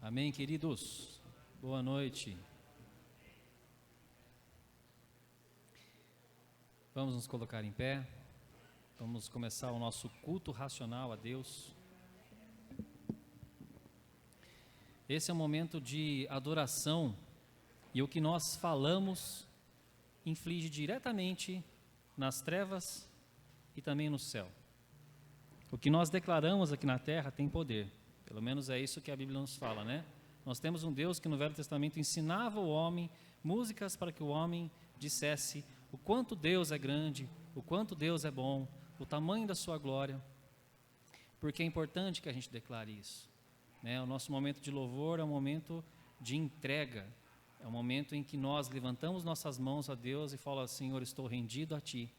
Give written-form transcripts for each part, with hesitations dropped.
Amém, queridos? Boa noite. Vamos nos colocar em pé. Vamos começar o nosso culto racional a Deus. Esse é um momento de adoração e o que nós falamos inflige diretamente nas trevas e também no céu. O que nós declaramos aqui na terra tem poder. Pelo menos é isso que a Bíblia nos fala, né? Nós temos um Deus que no Velho Testamento ensinava o homem músicas para que o homem dissesse o quanto Deus é grande, o quanto Deus é bom, o tamanho da sua glória. Porque é importante que a gente declare isso, né? O nosso momento de louvor é um momento de entrega, é um momento em que nós levantamos nossas mãos a Deus e falamos: Senhor, estou rendido a Ti,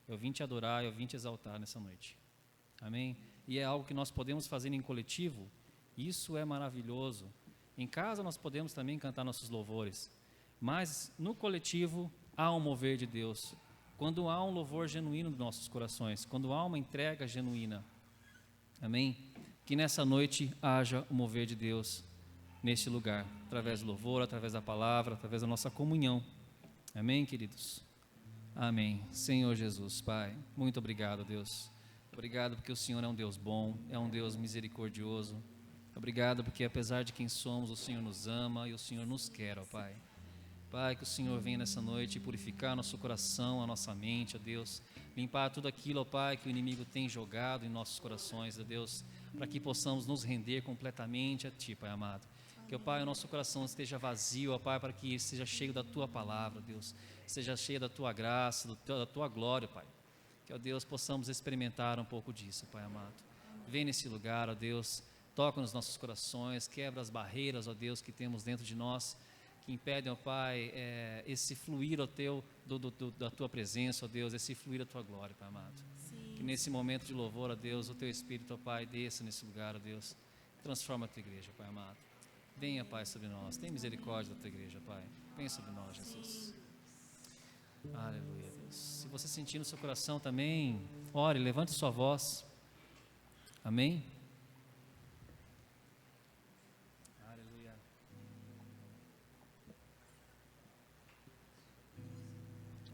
eu vim Te adorar, eu vim Te exaltar nessa noite. Amém? E é algo que nós podemos fazer em coletivo, isso é maravilhoso. Em casa nós podemos também cantar nossos louvores, mas no coletivo há um mover de Deus, quando há um louvor genuíno dos nossos corações, quando há uma entrega genuína. Amém? Que nessa noite haja o mover de Deus neste lugar, através do louvor, através da palavra, através da nossa comunhão. Amém, queridos? Amém. Senhor Jesus, Pai, muito obrigado, Deus. Obrigado porque o Senhor é um Deus bom, é um Deus misericordioso. Obrigado porque apesar de quem somos, o Senhor nos ama e o Senhor nos quer, ó Pai. Pai, que o Senhor venha nessa noite purificar nosso coração, a nossa mente, ó Deus. Limpar tudo aquilo, ó Pai, que o inimigo tem jogado em nossos corações, ó Deus, para que possamos nos render completamente a Ti, Pai amado. Que, ó Pai, o nosso coração esteja vazio, ó Pai, para que seja cheio da Tua palavra, Deus. Seja cheio da Tua graça, da Tua glória, Pai. Que, ó Deus, possamos experimentar um pouco disso, Pai amado. Vem nesse lugar, ó Deus, toca nos nossos corações, quebra as barreiras, ó Deus, que temos dentro de nós, que impedem, ó Pai, esse fluir, ó Teu, da Tua presença, ó Deus, esse fluir da Tua glória, Pai amado. Sim. Que nesse momento de louvor, ó Deus, o Teu Espírito, ó Pai, desça nesse lugar, ó Deus, transforma a Tua igreja, Pai amado. Venha, Pai, sobre nós, tem misericórdia da Tua igreja, Pai, vem sobre nós, Jesus. Aleluia, Deus. Se você sentir no seu coração também, ore, levante sua voz. Amém? Aleluia.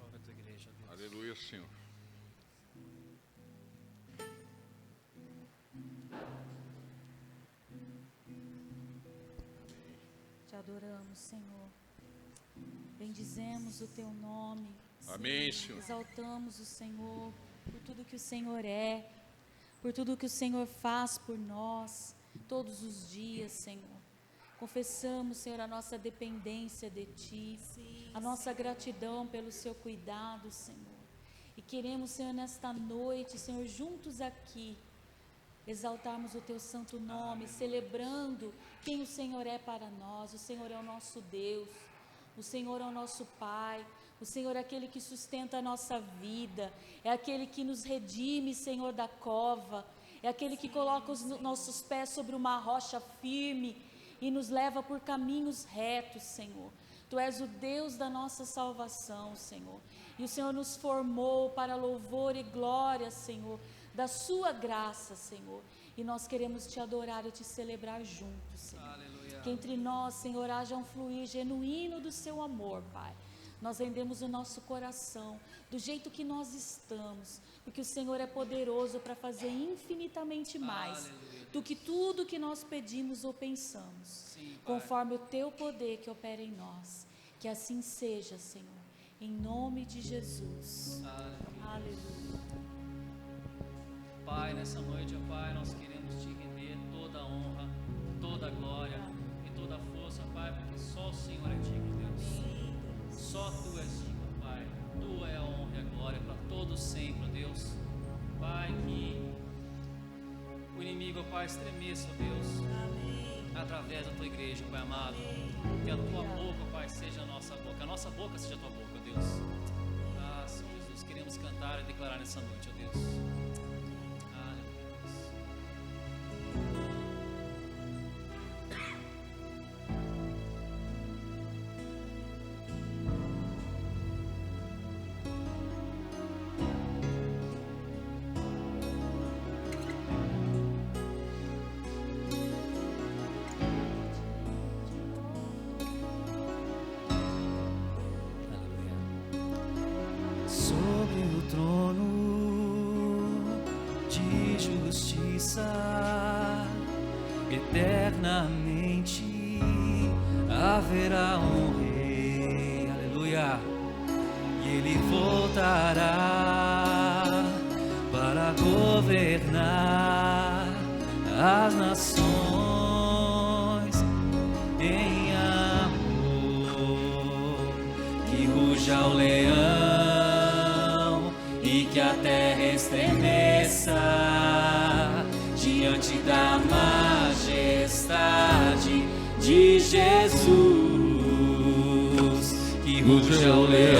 Ore a tua igreja, Deus. Aleluia, Senhor. Te adoramos, Senhor. Bendizemos o Teu nome. Amém, Senhor. Exaltamos o Senhor por tudo que o Senhor é, por tudo que o Senhor faz por nós, todos os dias, Senhor. Confessamos, Senhor, a nossa dependência de Ti, a nossa gratidão pelo Seu cuidado, Senhor. E queremos, Senhor, nesta noite, Senhor, juntos aqui, exaltarmos o Teu santo nome, celebrando quem o Senhor é para nós. O Senhor é o nosso Deus, o Senhor é o nosso Pai, o Senhor é aquele que sustenta a nossa vida, é aquele que nos redime, Senhor, da cova, é aquele que coloca os nossos pés sobre uma rocha firme e nos leva por caminhos retos, Senhor. Tu és o Deus da nossa salvação, Senhor, e o Senhor nos formou para louvor e glória, Senhor, da Sua graça, Senhor, e nós queremos Te adorar e Te celebrar juntos, Senhor. Aleluia. Que entre nós, Senhor, haja um fluir genuíno do Seu amor, Pai. Nós rendemos o nosso coração do jeito que nós estamos, porque o Senhor é poderoso para fazer infinitamente mais do que tudo que nós pedimos ou pensamos. Sim, conforme o Teu poder que opera em nós. Que assim seja, Senhor, em nome de Jesus. Aleluia. Pai, nessa noite, ó Pai, nós queremos Te render toda a honra, toda a glória e toda a força, Pai, porque só o Senhor é digno, Deus. Só Tu és digno, Pai. Tua é a honra e a glória para todos sempre, ó Deus. Pai, que o inimigo, ó Pai, estremeça, ó Deus. Amém. Através da Tua igreja, Pai amado. Amém. Que a Tua boca, ó Pai, seja a nossa boca. A nossa boca seja a Tua boca, ó Deus. Ah, Senhor Jesus, queremos cantar e declarar nessa noite, ó Deus. justiça, eternamente haverá um rei, aleluia, e ele voltará para governar as nações em amor. Que ruja o leão e que a terra estremeça diante da majestade de Jesus. Que ruja o leão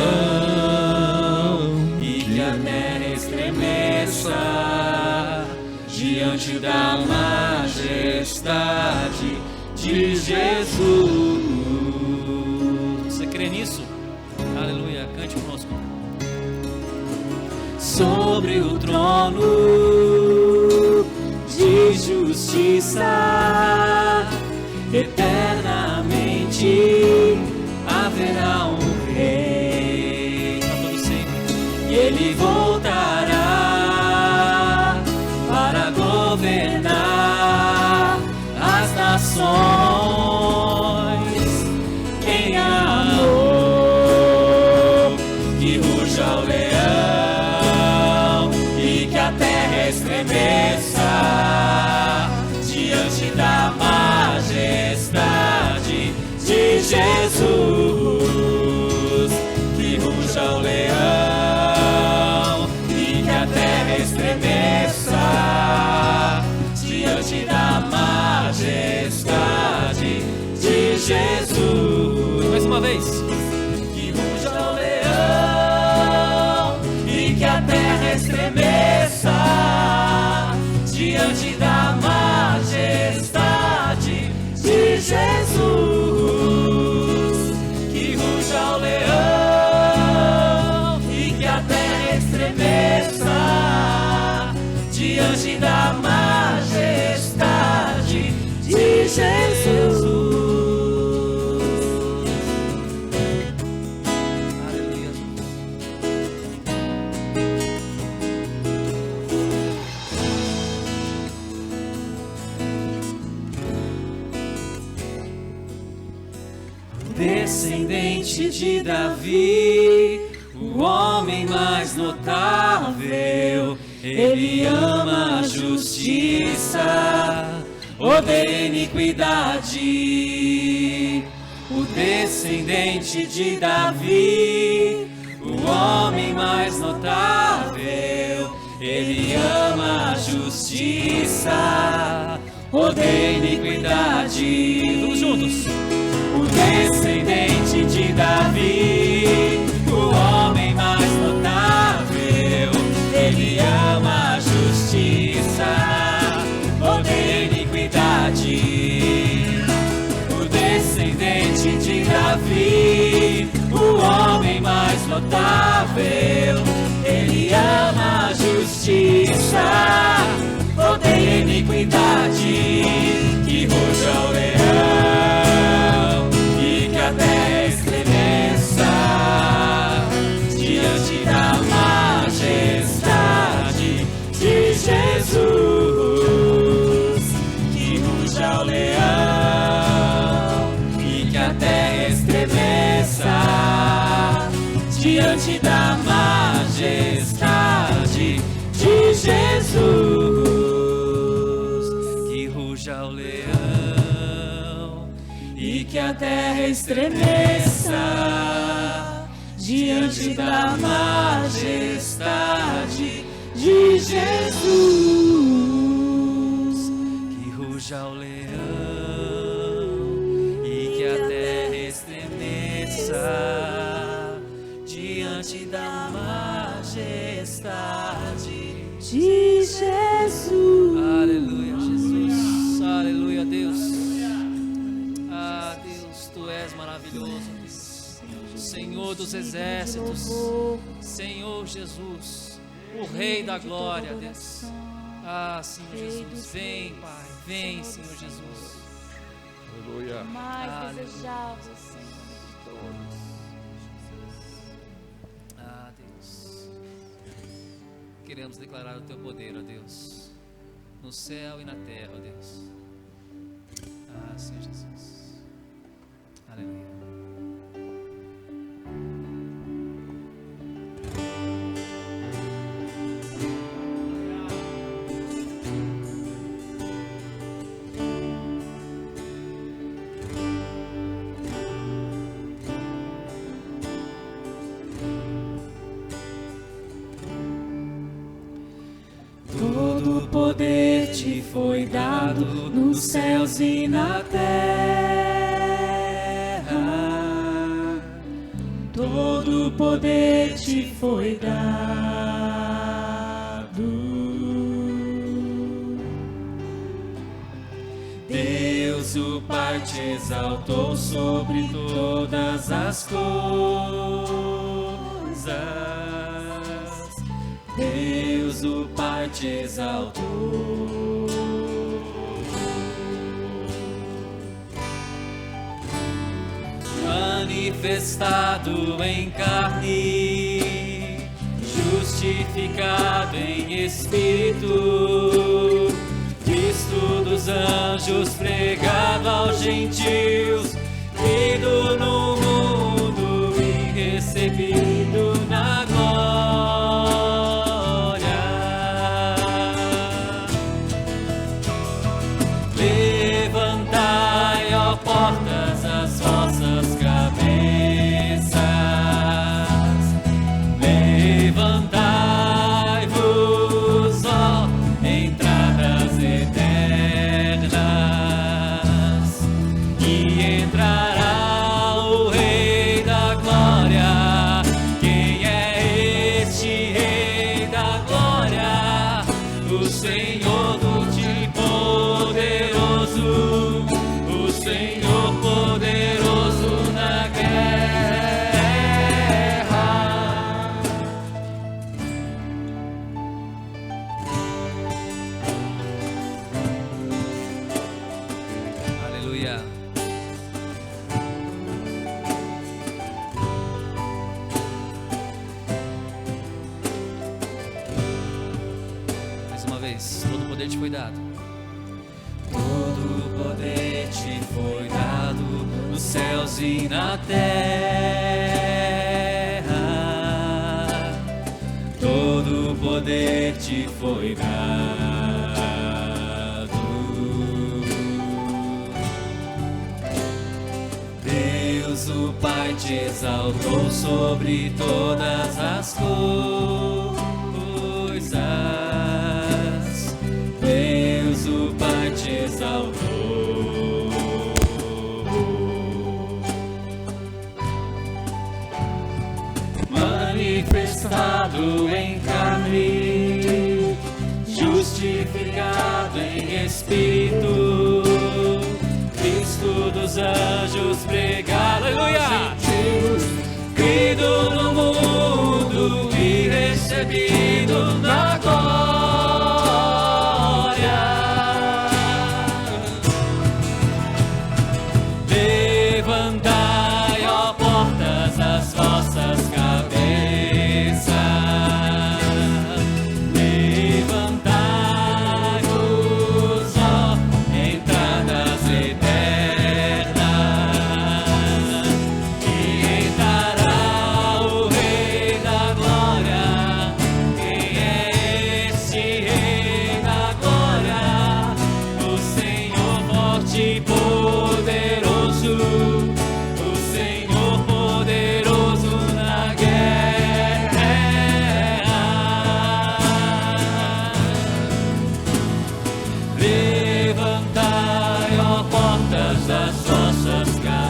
e que a terra estremeça diante da majestade de Jesus. Você crê nisso? Aleluia, cante conosco. Sobre o trono de justiça, eternamente haverá um rei, para todo sempre, e ele voltará para governar as nações em amor. Que ruja o leão e que a terra estremeça diante da majestade de Jesus. Que ruja o leão e que a terra estremeça diante da majestade de Jesus. Mais uma vez. Que ruja o leão e que a terra estremeça diante da majestade de Jesus. Que ruja o leão e que a terra estremeça diante da majestade de Jesus. Aleluia. Descendente de Davi, o homem mais notável, ele ama a justiça, odeia a iniquidade. O descendente de Davi, o homem mais notável, ele ama a justiça, odeia a iniquidade. Todos juntos. O descendente de Davi, o homem mais notável, ele ama a justiça, odeia a iniquidade. O descendente de Davi, o homem mais notável, ele ama a justiça, odeia a iniquidade. Que ruja o leão e que a terra estremeça diante da majestade de Jesus. Que ruja o leão e que a terra estremeça diante da majestade de Jesus. Que ruja o leão e que a terra estremeça diante da majestade de Jesus. Que ruja o leão e que a terra estremeça diante da majestade de Jesus. Aleluia, Jesus. Aleluia, Deus. Ah, Deus, Tu és maravilhoso, Deus. Senhor dos exércitos, Senhor Jesus, o Rei da glória, Deus. Ah, Senhor Jesus, vem, Pai, vem, Senhor Jesus. Aleluia. Mais desejável, Senhor. Ah, Deus, queremos declarar o Teu poder, ó Deus. no céu e na terra, ó Deus. Ah, Senhor Jesus. Aleluia. Todo poder te foi dado nos céus e na terra. Todo poder te foi dado. Deus o Pai te exaltou sobre todas as coisas. Deus o Pai te exaltou. Manifestado em carne, justificado em espírito, visto dos anjos, pregado aos gentios, crido no mundo e recebido na glória. Levantai, ó portas, as vossas cabeças. Levantai-vos, ó entradas eternas, e entrará o Rei da Glória. Quem é este Rei da Glória? O Senhor do poderoso, o Senhor poderoso na guerra. Aleluia. Mais uma vez, todo o poder te foi dado. Todo poder te foi dado nos céus e na terra. Todo poder te foi dado. Deus o Pai te exaltou sobre todas as coisas. Deus o Pai te exaltou. Manifestado em carne, justificado em espírito, Cristo dos anjos, pregado, aleluia, crido no mundo e recebido na glória. Levantai, ó portas, as vossas cabeças. Levantai-vos, ó entradas eternas, e entrará o Rei da Glória. Quem é este Rei da Glória? O Senhor forte e poderoso, o Senhor poderoso na guerra. Levantai, ó portas, das vossas cabeças.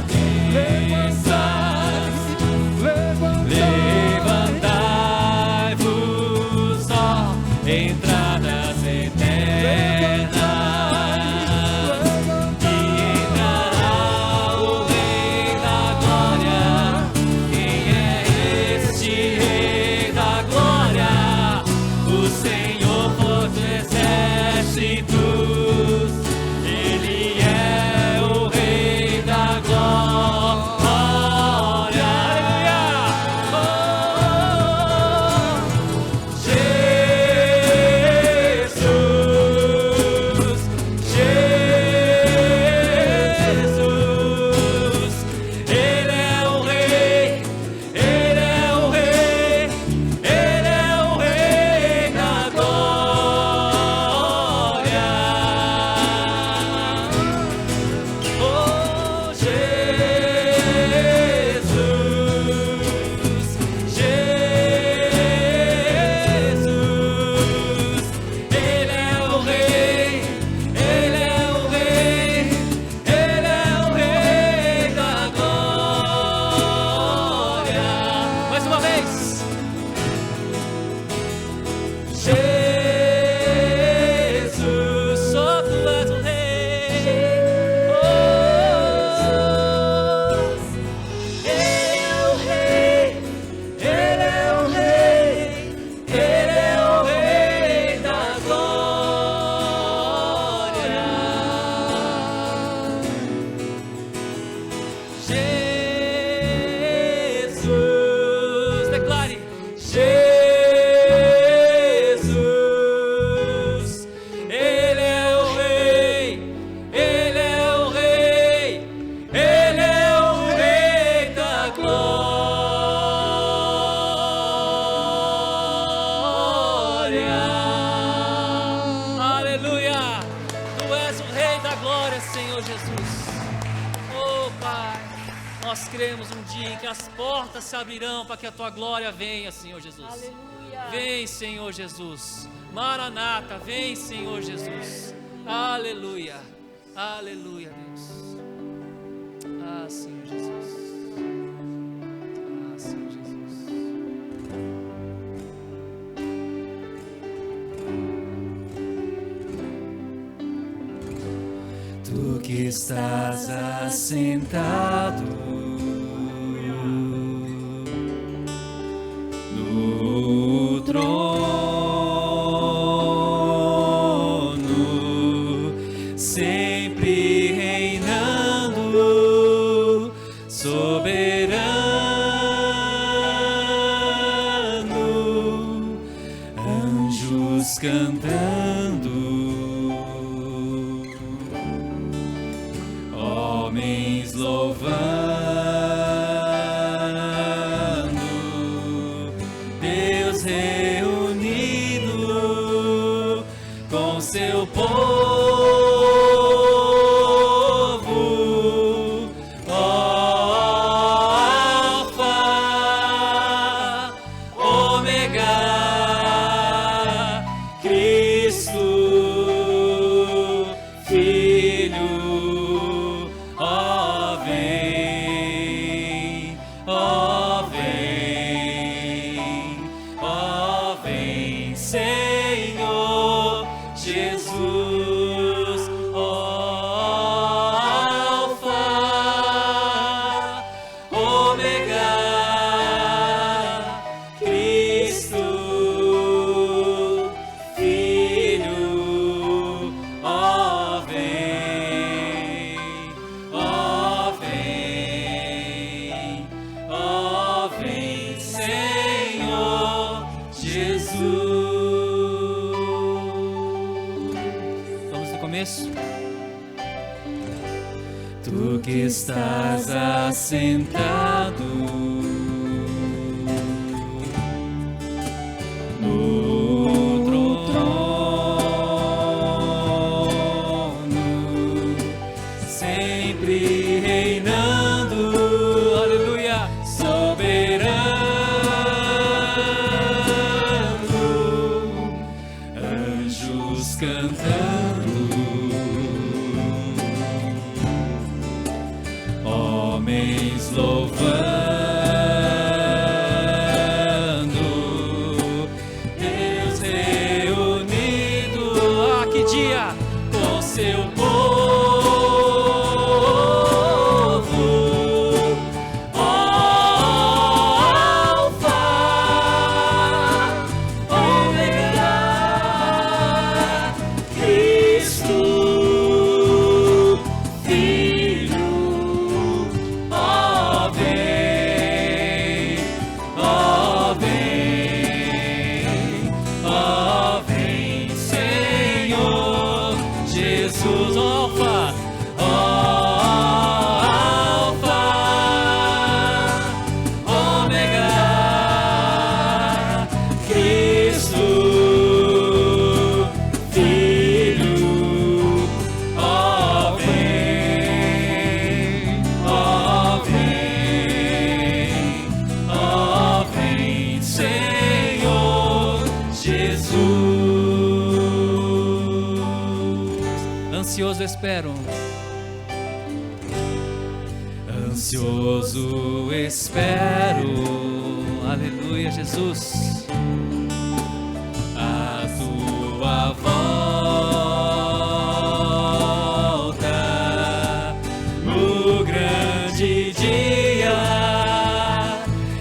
Levantai-vos, ó entradas eternas, e glória, Senhor Jesus. Oh, Pai, nós cremos um dia em que as portas se abrirão para que a Tua glória venha, Senhor Jesus. Aleluia. Vem, Senhor Jesus. Maranata, vem, Senhor Jesus. Aleluia. Aleluia, Deus. Ah, Senhor Jesus. Ah, Senhor Jesus. Tu que estás assentado no trono, sempre reinando, soberano, anjos cantando, homens louvando, Deus reunido com seu povo, ó Alfa, Ômega, Cristo, Filho, ó vem, ó vem, ó vem, Senhor Jesus, ó Alfa, Ômega, Cristo, Filho, ó vem, ó vem, ó vem, Senhor Jesus. Vamos no começo? Tu que estás assentado no trono, sempre reinando, Aleluia. soberano, anjos cantando, homens louvando, Deus reunido, Ah, que dia! com seu povo, ó Alfa, Ômega, Cristo, Filho, ó vem, ó vem, ó vem, Senhor Jesus, Alfa, Alfa, Ômega, Cristo, Filho, ó vem, ó vem, ó vem, Senhor Jesus. Ansioso espero. Ansioso espero, Aleluia, Jesus. a tua volta no grande dia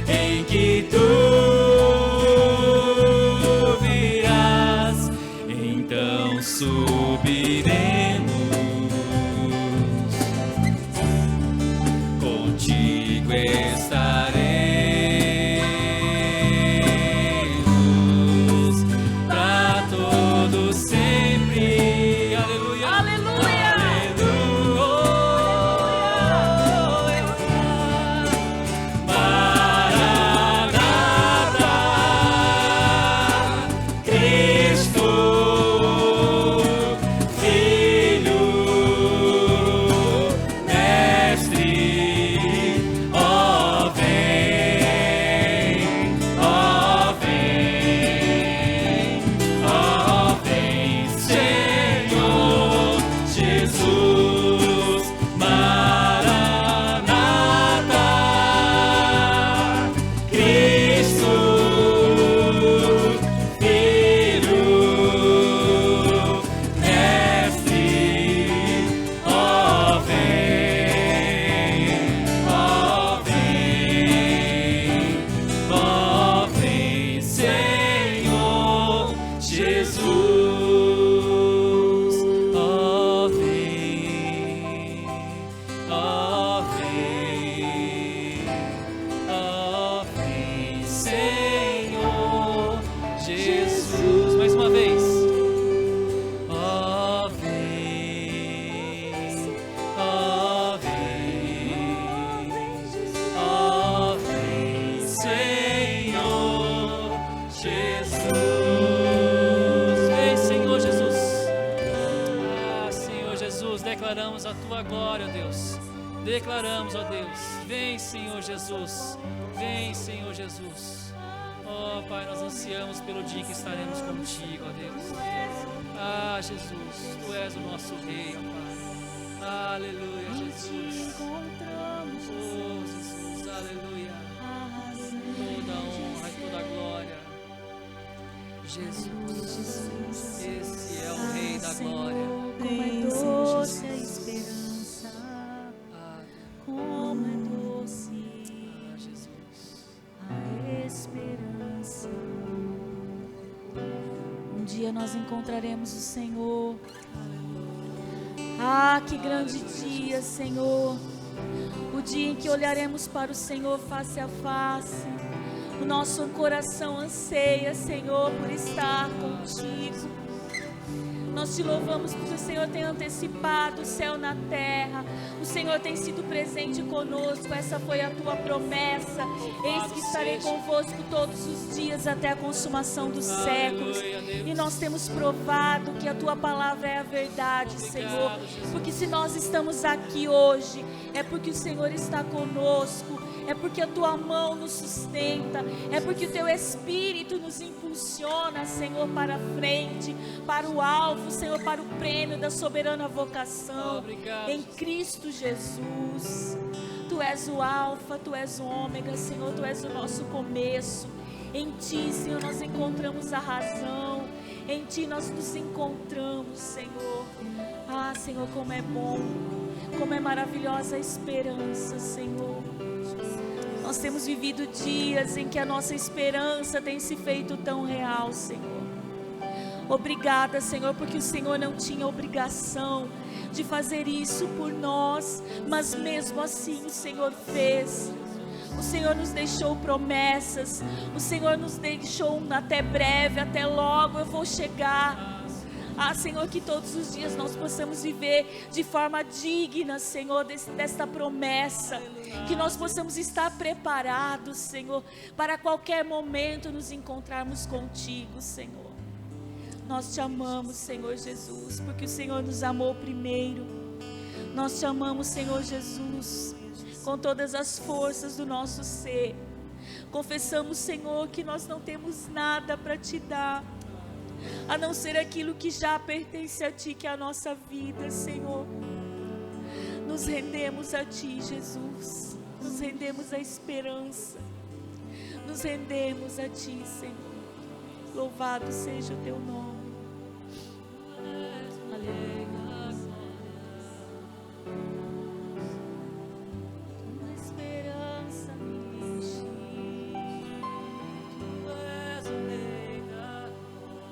em que tu virás. Então subiremos, contigo estaremos pra todo sempre. Aleluia, Aleluia. Maranata, Cristo, Filho. declaramos a tua glória, ó Deus. Declaramos, ó Deus. Vem, Senhor Jesus. Vem, Senhor Jesus. Ó Pai, nós ansiamos pelo dia que estaremos contigo, ó Deus. Ah, Jesus, tu és o nosso Rei, ó Pai. Aleluia, Jesus. Oh, Jesus, aleluia. Toda a honra e toda a glória. Jesus, esse é o Rei da glória. Como é doce a esperança, como é doce a esperança. Um dia nós encontraremos o Senhor. Ah, que grande dia, Senhor. O dia em que olharemos para o Senhor face a face. O nosso coração anseia, Senhor, por estar contigo. Nós te louvamos porque o Senhor tem antecipado o céu na terra. O Senhor tem sido presente conosco. Essa foi a tua promessa. Eis que estarei convosco todos os dias até a consumação dos séculos. E nós temos provado que a tua palavra é a verdade, Senhor. Porque se nós estamos aqui hoje, é porque o Senhor está conosco. É porque a tua mão nos sustenta, é porque o teu Espírito nos impulsiona, Senhor, para a frente, para o alvo, Senhor, para o prêmio da soberana vocação. Obrigado. Em Cristo Jesus. Tu és o alfa, tu és o ômega, Senhor, tu és o nosso começo. Em ti, Senhor, nós encontramos a razão. Em ti nós nos encontramos, Senhor. Ah, Senhor, como é bom, como é maravilhosa a esperança, Senhor. Nós temos vivido dias em que a nossa esperança tem se feito tão real, Senhor. Obrigada, Senhor, porque o Senhor não tinha obrigação de fazer isso por nós, mas mesmo assim o Senhor fez. O Senhor nos deixou promessas, o Senhor nos deixou um até breve, até logo eu vou chegar. Ah, Senhor, que todos os dias nós possamos viver de forma digna, Senhor, desta promessa. Que nós possamos estar preparados, Senhor, para qualquer momento nos encontrarmos contigo, Senhor. Nós te amamos, Senhor Jesus, porque o Senhor nos amou primeiro. Nós te amamos, Senhor Jesus, com todas as forças do nosso ser. Confessamos, Senhor, que nós não temos nada para te dar, a não ser aquilo que já pertence a ti, que é a nossa vida, Senhor. Nos rendemos a ti, Jesus. Nos rendemos à esperança. Nos rendemos a ti, Senhor. Louvado seja o teu nome. Aleluia. Tua esperança me enche. Tu és o Rei da glória.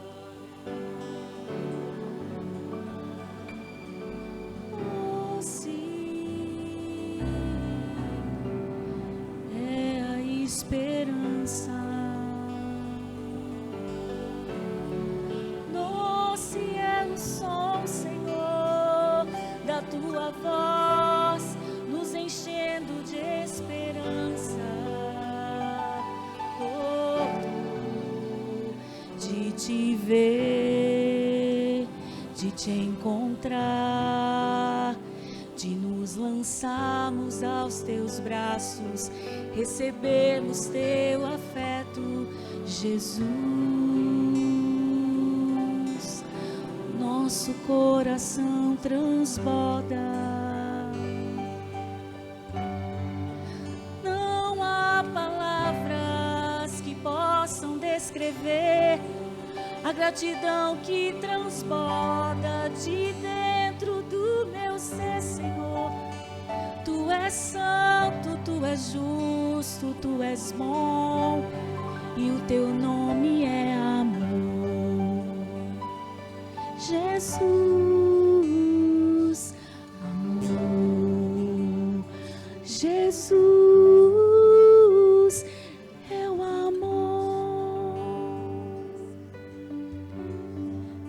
Oh, sim, é a esperança. Doce é o som, Senhor, da tua voz, nos enchendo de esperança. De te ver, de te encontrar, de nos lançarmos aos teus braços, recebermos teu afeto, Jesus. Nosso coração transborda. Não há palavras que possam descrever a gratidão que transborda de dentro do meu ser, Senhor. Tu és santo, tu és justo, tu és bom, e o teu nome é amor. Jesus, amor. Jesus é o amor.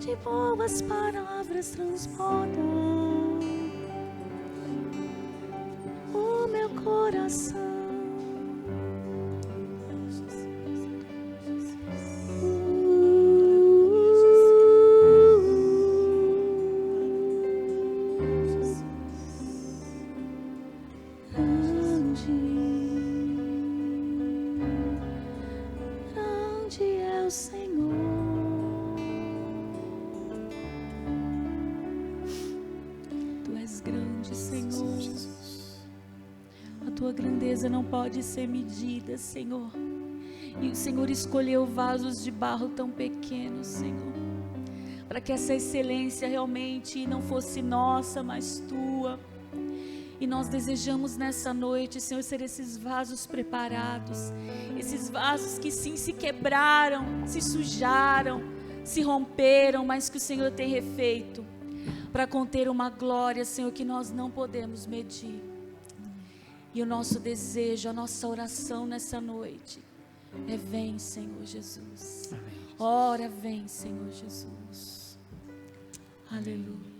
De boas palavras transbordam o meu coração. grande, Senhor. A tua grandeza não pode ser medida, Senhor. E o Senhor escolheu vasos de barro tão pequenos, Senhor, para que essa excelência realmente não fosse nossa, mas tua. E nós desejamos nessa noite, Senhor, ser esses vasos preparados, esses vasos que sim se quebraram, se sujaram, se romperam, mas que o Senhor tem refeito, para conter uma glória, Senhor, que nós não podemos medir. E o nosso desejo, a nossa oração nessa noite é: vem, Senhor Jesus. Ora, vem, Senhor Jesus. Aleluia.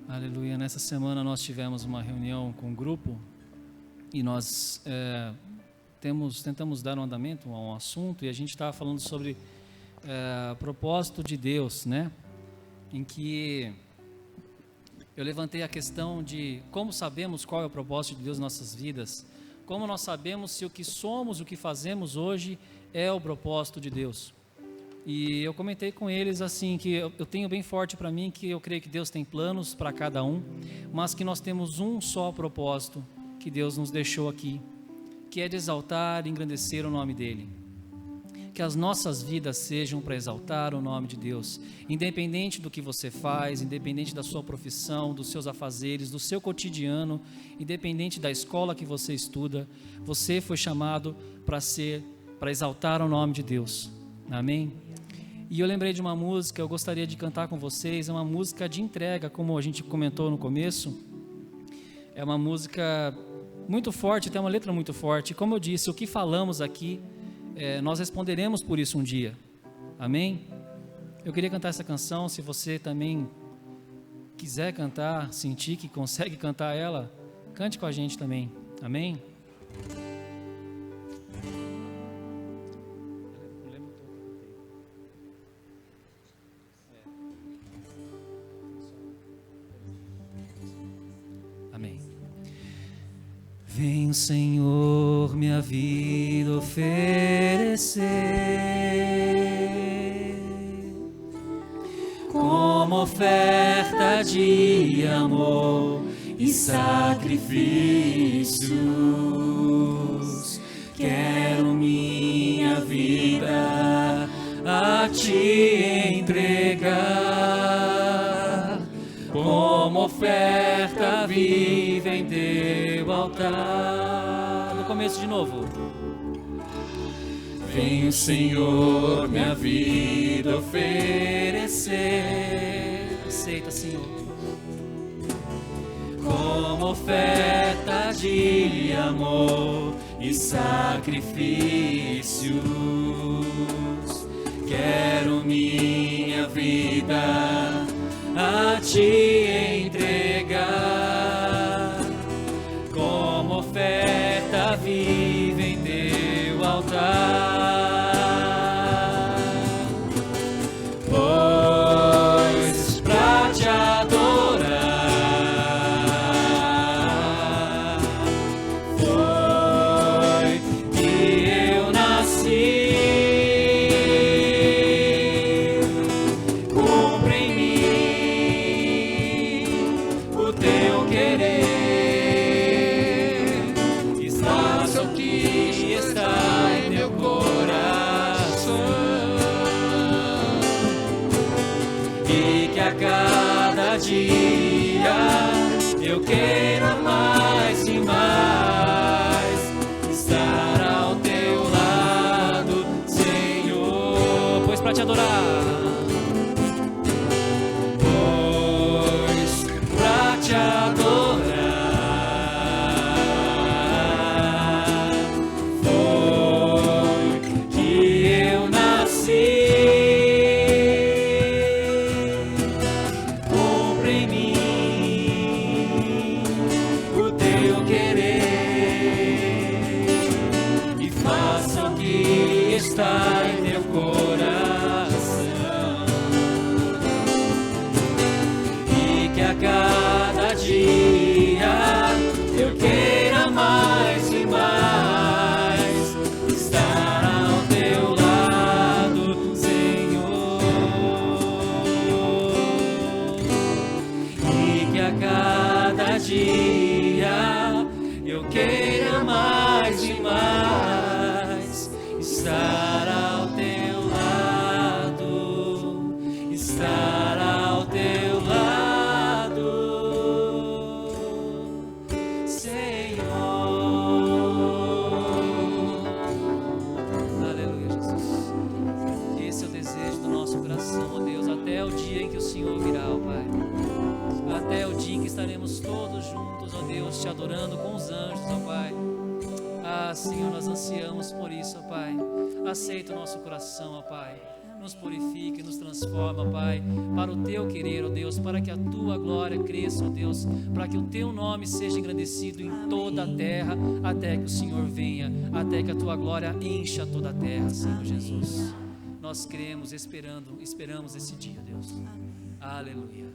Aleluia. Nessa semana nós tivemos uma reunião com o grupo e nós tentamos dar um andamento a um assunto, e a gente estava falando sobre propósito de Deus, né? Em que eu levantei a questão de como sabemos qual é o propósito de Deus em nossas vidas, como nós sabemos se o que somos, o que fazemos hoje é o propósito de Deus. E eu comentei com eles assim, que eu tenho bem forte para mim que eu creio que Deus tem planos para cada um, mas que nós temos um só propósito que Deus nos deixou aqui, que é de exaltar e engrandecer o nome dEle. Que as nossas vidas sejam para exaltar o nome de Deus, independente do que você faz, independente da sua profissão, dos seus afazeres, do seu cotidiano, independente da escola que você estuda, você foi chamado para exaltar o nome de Deus. Amém? E eu lembrei de uma música, eu gostaria de cantar com vocês, é uma música de entrega, como a gente comentou no começo. É uma música muito forte, tem uma letra muito forte. Como eu disse, o que falamos aqui, nós responderemos por isso um dia. Amém? Eu queria cantar essa canção. Se você também quiser cantar, sentir que consegue cantar ela, cante com a gente também. Amém? Amém. Vem, Senhor, minha vida oferecer como oferta de amor e sacrifícios. Quero minha vida a Te entregar como oferta viva em Teu altar. No começo de novo. Vem, Senhor, minha vida oferecer. Aceita, Senhor. Como oferta de amor e sacrifícios. Quero minha vida a Te entregar como oferta viva em Teu altar, pois pra Te adorar foi que eu nasci. Eu quero mais e mais estar ao Teu lado, Senhor, pois pra Te adorar, pois pra Te adorar foi que eu nasci. O dia eu queira mais e mais estar ao teu lado, estar ao teu lado, Senhor. Aleluia, Jesus. Esse é o desejo do nosso coração, ó Deus, até o dia em que o Senhor virá, ó Pai. Até o dia em que estaremos todos juntos, ó Deus, te adorando com os anjos, ó Pai. Ah, Senhor, nós ansiamos por isso, ó Pai. Aceita o nosso coração, ó Pai. Nos purifique, nos transforma, Pai, para o Teu querer, ó Deus, para que a Tua glória cresça, ó Deus, para que o Teu nome seja engrandecido em toda a terra, até que o Senhor venha, até que a Tua glória encha toda a terra, Senhor Jesus. Nós cremos, esperamos esse dia, Deus. Aleluia.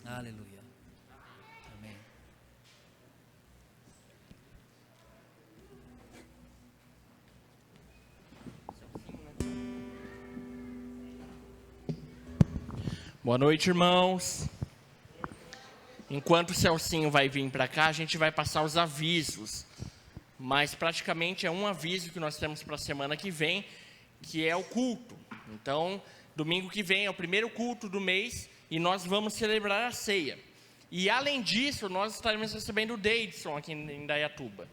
Aleluia. Amém. Boa noite, irmãos. Enquanto o Celcinho vai vir para cá, a gente vai passar os avisos. Mas praticamente é um aviso que nós temos para a semana que vem, que é o culto. Então, domingo que vem é o primeiro culto do mês e nós vamos celebrar a ceia. E além disso, nós estaremos recebendo o Deidson aqui em Indaiatuba.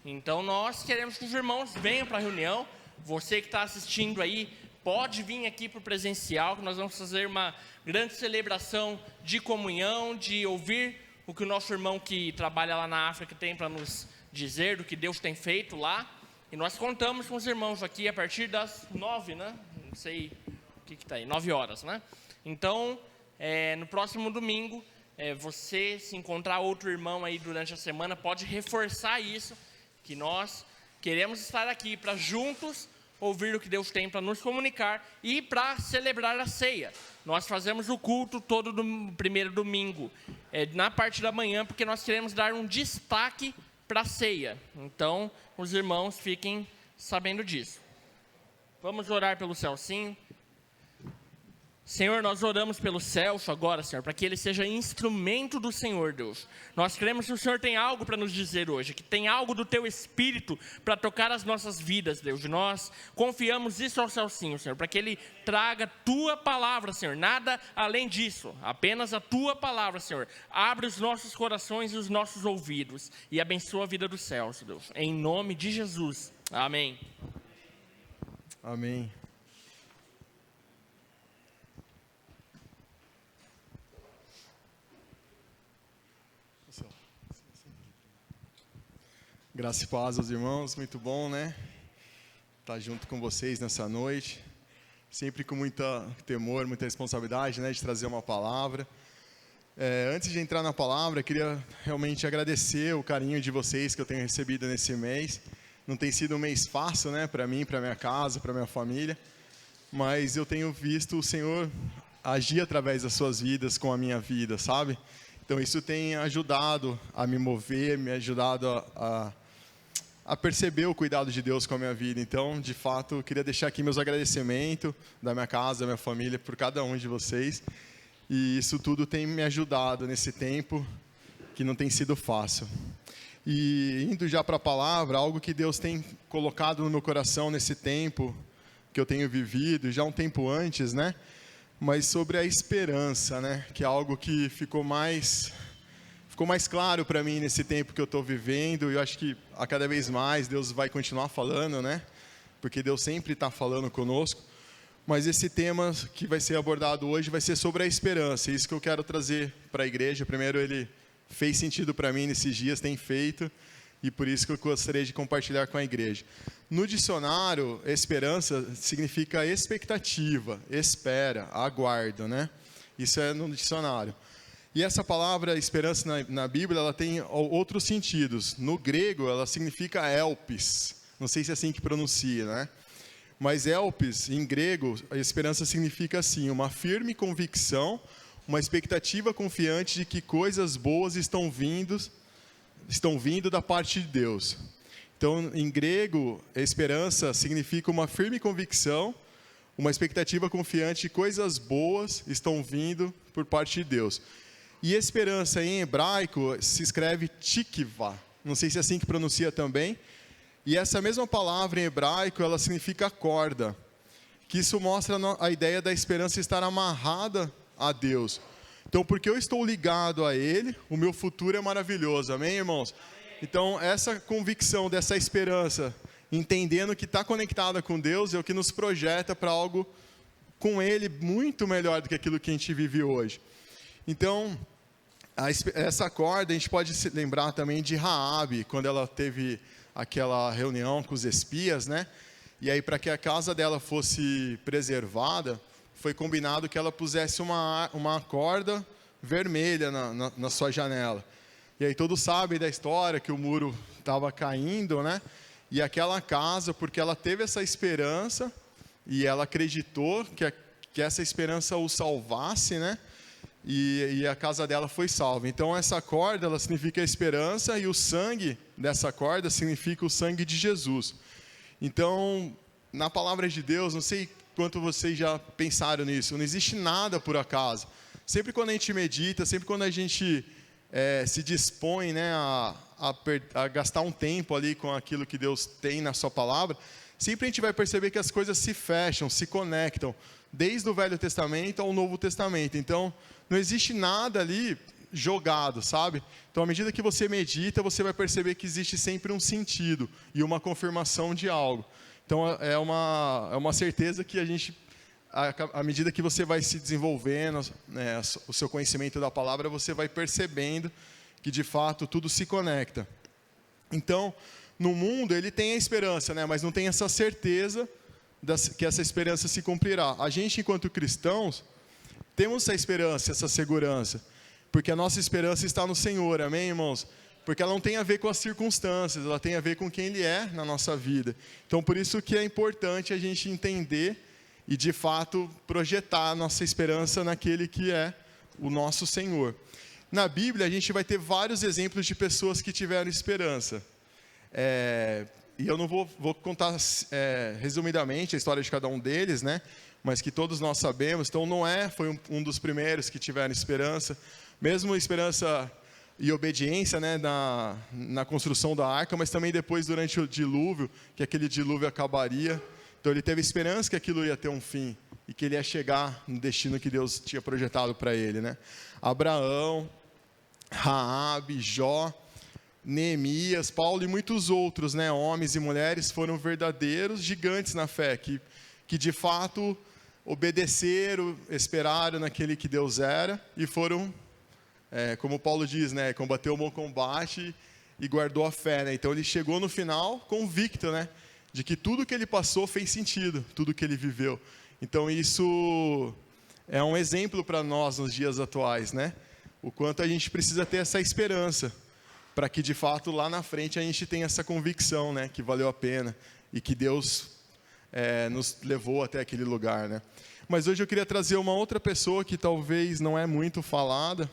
Então nós queremos que os irmãos venham para a reunião. Você que está assistindo aí, pode vir aqui para o presencial, que nós vamos fazer uma grande celebração de comunhão, de ouvir o que o nosso irmão que trabalha lá na África tem para nos dizer, do que Deus tem feito lá. E nós contamos com os irmãos aqui a partir das 9, né? Não sei o que está aí, 9 horas, né? Então, no próximo domingo, você se encontrar outro irmão aí durante a semana, pode reforçar isso, que nós queremos estar aqui para juntos ouvir o que Deus tem para nos comunicar e para celebrar a ceia. Nós fazemos o culto todo do primeiro domingo, na parte da manhã, porque nós queremos dar um destaque para a ceia. Então, os irmãos fiquem sabendo disso. Vamos orar pelo Celcinho. Senhor, nós oramos pelo Celso agora, Senhor, para que ele seja instrumento do Senhor, Deus. Nós cremos que o Senhor tem algo para nos dizer hoje, que tem algo do Teu Espírito para tocar as nossas vidas, Deus. Nós confiamos isso ao Celcinho, Senhor, para que ele traga Tua palavra, Senhor. Nada além disso, apenas a Tua palavra, Senhor. Abre os nossos corações e os nossos ouvidos e abençoa a vida do Celso, Deus. Em nome de Jesus. Amém. Amém. Graça e paz aos irmãos, muito bom, né? Estar junto com vocês nessa noite, sempre com muito temor, muita responsabilidade, né? De trazer uma palavra. Antes de entrar na palavra, eu queria realmente agradecer o carinho de vocês que eu tenho recebido nesse mês. Não tem sido um mês fácil, né? Para mim, para minha casa, para minha família, mas eu tenho visto o Senhor agir através das suas vidas com a minha vida, sabe? Então isso tem ajudado a me mover, me ajudado a perceber o cuidado de Deus com a minha vida. Então, de fato, eu queria deixar aqui meus agradecimentos da minha casa, da minha família, por cada um de vocês. E isso tudo tem me ajudado nesse tempo que não tem sido fácil. E indo já para a palavra, algo que Deus tem colocado no meu coração nesse tempo que eu tenho vivido, já um tempo antes, né? Mas sobre a esperança, né? Que é algo que ficou mais claro para mim nesse tempo que eu estou vivendo, e eu acho que a cada vez mais Deus vai continuar falando, né? Porque Deus sempre está falando conosco. Mas esse tema que vai ser abordado hoje vai ser sobre a esperança. Isso que eu quero trazer para a igreja. Primeiro, ele fez sentido para mim nesses dias, tem feito, e por isso que eu gostaria de compartilhar com a igreja. No dicionário, esperança significa expectativa, espera, aguardo, né? Isso é no dicionário. E essa palavra esperança na Bíblia, ela tem outros sentidos. No grego, ela significa elpis. Não sei se é assim que pronuncia, né? Mas elpis, em grego, a esperança significa assim, uma firme convicção, uma expectativa confiante de que coisas boas estão vindo da parte de Deus. Então, em grego, a esperança significa uma firme convicção, uma expectativa confiante de que coisas boas estão vindo por parte de Deus. E esperança em hebraico se escreve tikva, não sei se é assim que pronuncia também. E essa mesma palavra em hebraico, ela significa corda, que isso mostra a ideia da esperança estar amarrada a Deus. Então, porque eu estou ligado a Ele, o meu futuro é maravilhoso, amém, irmãos? Então, essa convicção dessa esperança, entendendo que está conectada com Deus, é o que nos projeta para algo com Ele muito melhor do que aquilo que a gente vive hoje. Então, essa corda, a gente pode se lembrar também de Raabe, quando ela teve aquela reunião com os espias, né? E aí, para que a casa dela fosse preservada, foi combinado que ela pusesse uma corda vermelha na sua janela. E aí todos sabem da história, que o muro estava caindo, né? E aquela casa, porque ela teve essa esperança, e ela acreditou que essa esperança o salvasse, né? E a casa dela foi salva. Então essa corda, ela significa a esperança, e o sangue dessa corda significa o sangue de Jesus. Então, na palavra de Deus, não sei quanto vocês já pensaram nisso, não existe nada por acaso. Sempre quando a gente medita, sempre quando a gente se dispõe, né, a gastar um tempo ali com aquilo que Deus tem na sua palavra, sempre a gente vai perceber que as coisas se fecham, se conectam, desde o Velho Testamento ao Novo Testamento. Então, não existe nada ali jogado, sabe? Então, à medida que você medita, você vai perceber que existe sempre um sentido e uma confirmação de algo. Então, é uma certeza que a gente, à medida que você vai se desenvolvendo, né, o seu conhecimento da palavra, você vai percebendo que, de fato, tudo se conecta. Então, no mundo, ele tem a esperança, né, mas não tem essa certeza que essa esperança se cumprirá. A gente, enquanto cristãos, temos essa esperança, essa segurança, porque a nossa esperança está no Senhor, amém, irmãos? Porque ela não tem a ver com as circunstâncias, ela tem a ver com quem Ele é na nossa vida. Então, por isso que é importante a gente entender e, de fato, projetar a nossa esperança naquele que é o nosso Senhor. Na Bíblia, a gente vai ter vários exemplos de pessoas que tiveram esperança. E eu não vou contar resumidamente a história de cada um deles, né? Mas que todos nós sabemos. Então, Noé foi um dos primeiros que tiveram esperança. Mesmo esperança e obediência, né, na construção da arca, mas também depois durante o dilúvio, que aquele dilúvio acabaria. Então ele teve esperança que aquilo ia ter um fim e que ele ia chegar no destino que Deus tinha projetado para ele, né? Abraão, Raabe, Jó, Neemias, Paulo e muitos outros, né, homens e mulheres, foram verdadeiros gigantes na fé, que de fato obedeceram, esperaram naquele que Deus era e foram, como Paulo diz, né, combateu o bom combate e guardou a fé, né? Então ele chegou no final convicto, né, de que tudo que ele passou fez sentido, tudo que ele viveu. Então isso é um exemplo para nós nos dias atuais, né? O quanto a gente precisa ter essa esperança, para que de fato lá na frente a gente tenha essa convicção, né, que valeu a pena e que Deus nos levou até aquele lugar, né? Mas hoje eu queria trazer uma outra pessoa que talvez não é muito falada,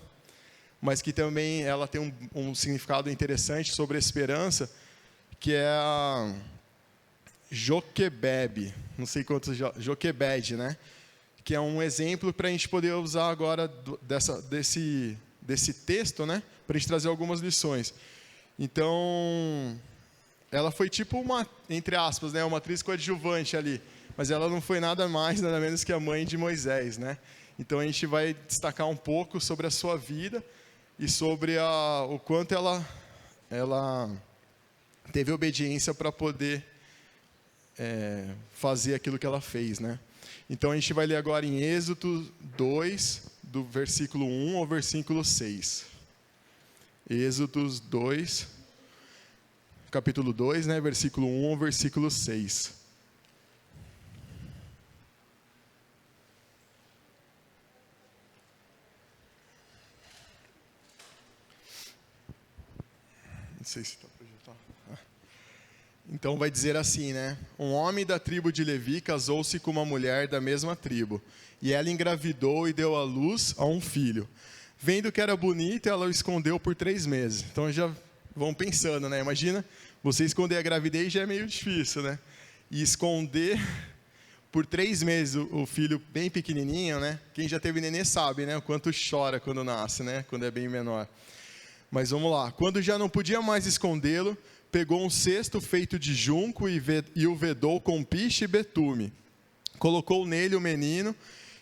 mas que também ela tem um significado interessante sobre a esperança, que é a Joquebede, não sei quantos, Joquebede, né? Que é um exemplo para a gente poder usar agora desse texto, né? Para a gente trazer algumas lições. Então, ela foi tipo uma, entre aspas, né? Uma atriz coadjuvante ali, mas ela não foi nada mais, nada menos que a mãe de Moisés, né? Então a gente vai destacar um pouco sobre a sua vida e sobre o quanto ela teve obediência para poder fazer aquilo que ela fez, né? Então a gente vai ler agora em Êxodo 2, do versículo 1 ao versículo 6. Êxodo 2, capítulo 2, né, versículo 1 ao versículo 6. Não sei se está projetado. Então vai dizer assim, né? Um homem da tribo de Levi casou-se com uma mulher da mesma tribo, e ela engravidou e deu à luz a um filho. Vendo que era bonito, ela o escondeu por 3 meses. Então já vão pensando, né? Imagina, você esconder a gravidez já é meio difícil, né? E esconder por 3 meses o filho bem pequenininho, né? Quem já teve nenê sabe, né? O quanto chora quando nasce, né? Quando é bem menor. Mas vamos lá. Quando já não podia mais escondê-lo, pegou um cesto feito de junco e o vedou com piche e betume. Colocou nele o menino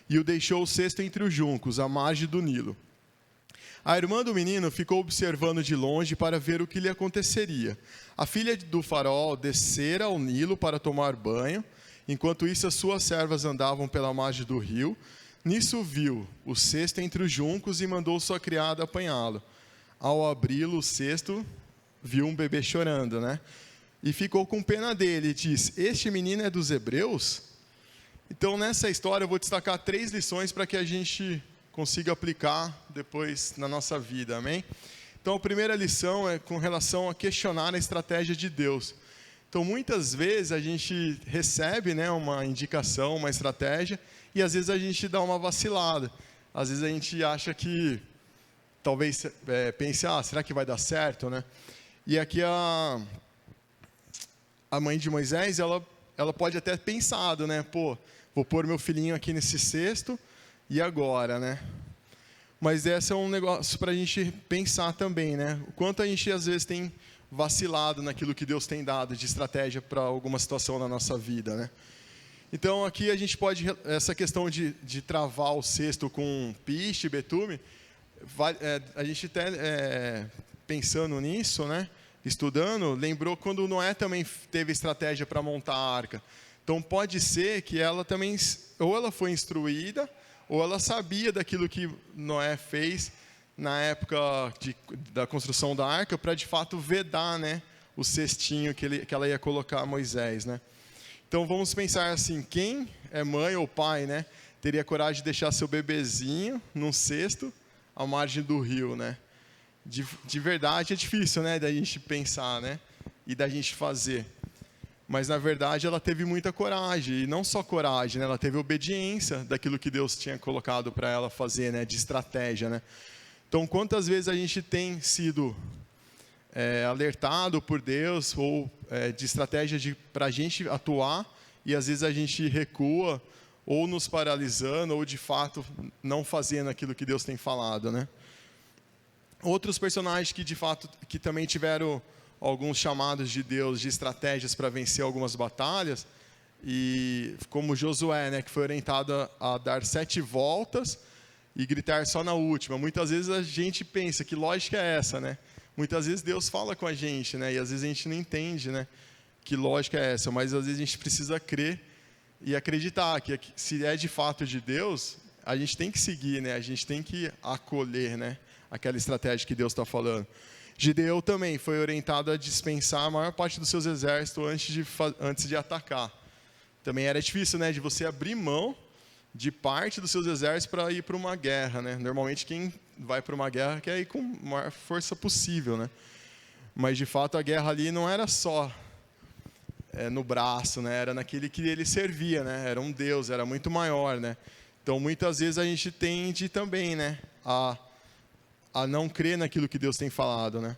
e o deixou o cesto entre os juncos, à margem do Nilo. A irmã do menino ficou observando de longe para ver o que lhe aconteceria. A filha do faraó descera ao Nilo para tomar banho. Enquanto isso, as suas servas andavam pela margem do rio. Nisso viu o cesto entre os juncos e mandou sua criada apanhá-lo. Ao abri-lo, o cesto, viu um bebê chorando, né? E ficou com pena dele e disse: este menino é dos hebreus? Então, nessa história, eu vou destacar 3 lições para que a gente consiga aplicar depois na nossa vida, amém? Então, a primeira lição é com relação a questionar a estratégia de Deus. Então, muitas vezes a gente recebe, né, uma indicação, uma estratégia, e às vezes a gente dá uma vacilada. Às vezes a gente acha que, talvez pense, será que vai dar certo, né? E aqui a mãe de Moisés, ela pode até ter pensado, né? Pô, vou pôr meu filhinho aqui nesse cesto, e agora, né? Mas esse é um negócio para a gente pensar também, né? O quanto a gente às vezes tem vacilado naquilo que Deus tem dado de estratégia para alguma situação na nossa vida, né? Então, aqui a gente pode, essa questão de travar o cesto com piche, betume, a gente até, pensando nisso, né? Estudando, lembrou quando Noé também teve estratégia para montar a arca. Então, pode ser que ela também, ou ela foi instruída, ou ela sabia daquilo que Noé fez na época da construção da arca, para de fato vedar, né, o cestinho que ela ia colocar a Moisés, né? Então vamos pensar assim: quem é mãe ou pai, né, teria coragem de deixar seu bebezinho num cesto à margem do rio, né? De verdade é difícil, né, da gente pensar, né, e da gente fazer. Mas na verdade ela teve muita coragem, e não só coragem, né, ela teve obediência daquilo que Deus tinha colocado para ela fazer, né, de estratégia, né? Então, quantas vezes a gente tem sido alertado por Deus ou de estratégia para a gente atuar, e às vezes a gente recua, ou nos paralisando, ou de fato não fazendo aquilo que Deus tem falado, né? Outros personagens que de fato que também tiveram alguns chamados de Deus, de estratégias para vencer algumas batalhas, e como Josué, né, que foi orientado a dar 7 voltas e gritar só na última. Muitas vezes a gente pensa, que lógica é essa, né? Muitas vezes Deus fala com a gente, né? E às vezes a gente não entende, né? Que lógica é essa? Mas às vezes a gente precisa crer e acreditar que se é de fato de Deus, a gente tem que seguir, né? A gente tem que acolher, né, aquela estratégia que Deus está falando. Gideão também foi orientado a dispensar a maior parte dos seus exércitos antes de atacar. Também era difícil, né, de você abrir mão de parte dos seus exércitos para ir para uma guerra, né? Normalmente quem vai para uma guerra quer ir com a maior força possível, né? Mas de fato a guerra ali não era só no braço, né? Era naquele que ele servia, né? Era um Deus, era muito maior, né? Então muitas vezes a gente tende também, né, a não crer naquilo que Deus tem falado, né?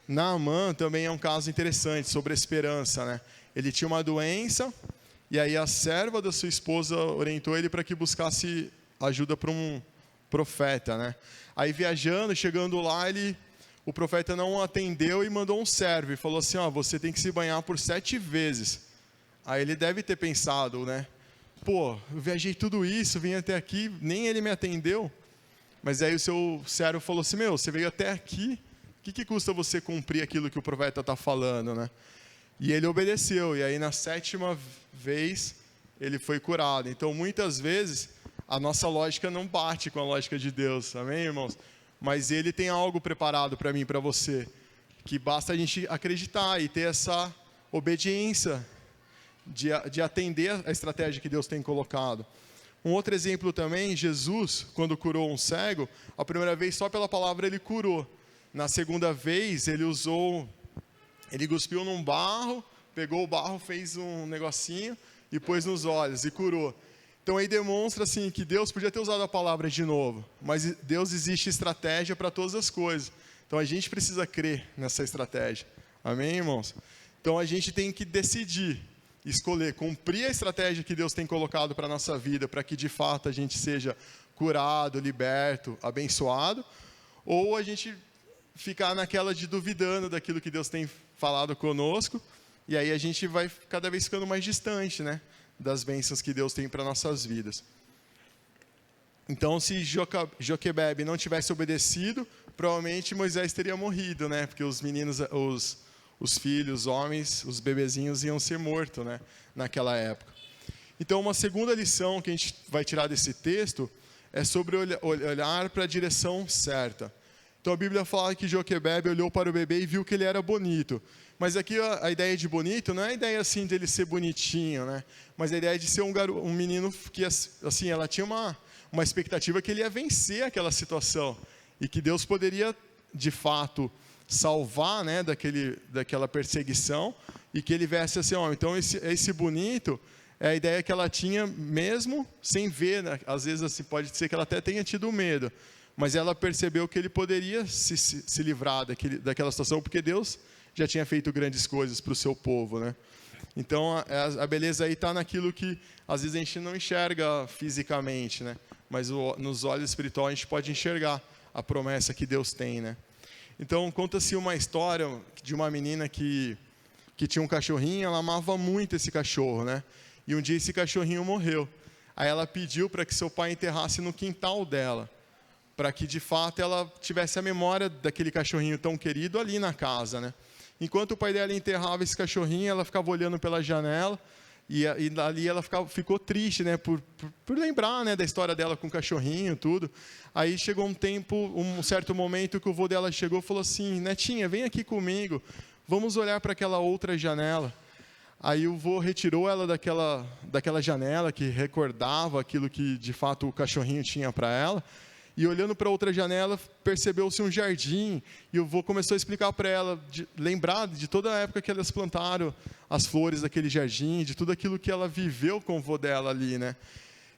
Naamã também é um caso interessante sobre a esperança, né? Ele tinha uma doença, e aí a serva da sua esposa orientou ele para que buscasse ajuda para um profeta, né? Aí viajando, chegando lá, o profeta não o atendeu e mandou um servo e falou assim: você tem que se banhar por 7 vezes. Aí ele deve ter pensado, né? Pô, eu viajei tudo isso, vim até aqui, nem ele me atendeu. Mas aí o seu servo falou assim: você veio até aqui, o que custa você cumprir aquilo que o profeta está falando, né? E ele obedeceu, e aí na 7ª vez ele foi curado. Então muitas vezes a nossa lógica não bate com a lógica de Deus, amém, irmãos? Mas ele tem algo preparado para mim e para você, que basta a gente acreditar e ter essa obediência de atender a estratégia que Deus tem colocado. Um outro exemplo também, Jesus, quando curou um cego, a primeira vez só pela palavra ele curou. Na segunda vez ele cuspiu num barro, pegou o barro, fez um negocinho e pôs nos olhos e curou. Então aí demonstra assim que Deus podia ter usado a palavra de novo, mas Deus existe estratégia para todas as coisas. Então a gente precisa crer nessa estratégia. Amém, irmãos? Então a gente tem que decidir escolher cumprir a estratégia que Deus tem colocado para a nossa vida, para que de fato a gente seja curado, liberto, abençoado, ou a gente ficar naquela de duvidando daquilo que Deus tem falado conosco, e aí a gente vai cada vez ficando mais distante, né, das bênçãos que Deus tem para nossas vidas. Então, se Joquebede não tivesse obedecido, provavelmente Moisés teria morrido, né, porque os meninos, os filhos, os homens, os bebezinhos iam ser mortos, né, naquela época. Então, uma segunda lição que a gente vai tirar desse texto é sobre olhar para a direção certa. Então, a Bíblia fala que Joquebede olhou para o bebê e viu que ele era bonito. Mas aqui a ideia de bonito não é a ideia assim dele ser bonitinho, né? Mas a ideia de ser um menino que, assim, ela tinha uma expectativa que ele ia vencer aquela situação e que Deus poderia, de fato, salvar, né, daquela perseguição e que ele viesse a ser homem. Então, esse bonito é a ideia que ela tinha mesmo sem ver, né? Às vezes assim, pode ser que ela até tenha tido medo, mas ela percebeu que ele poderia se livrar daquela situação, porque Deus já tinha feito grandes coisas para o seu povo, né? Então, a beleza aí está naquilo que, às vezes, a gente não enxerga fisicamente, né? Mas nos olhos espirituais a gente pode enxergar a promessa que Deus tem, né? Então, conta-se uma história de uma menina que tinha um cachorrinho, ela amava muito esse cachorro, né? E um dia esse cachorrinho morreu. Aí ela pediu para que seu pai enterrasse no quintal dela, para que, de fato, ela ticesse a memória daquele cachorrinho tão querido ali na casa, né? Enquanto o pai dela enterrava esse cachorrinho, ela ficava olhando pela janela, e ali ela ficou triste, né, por lembrar, né, da história dela com o cachorrinho, tudo. Aí chegou um certo momento que o vô dela chegou e falou assim: netinha, vem aqui comigo, vamos olhar para aquela outra janela. Aí o vô retirou ela daquela janela que recordava aquilo que, de fato, o cachorrinho tinha para ela. E olhando para outra janela, percebeu-se um jardim. E o vô começou a explicar para ela, lembrar de toda a época que elas plantaram as flores daquele jardim, de tudo aquilo que ela viveu com o vô dela ali, né?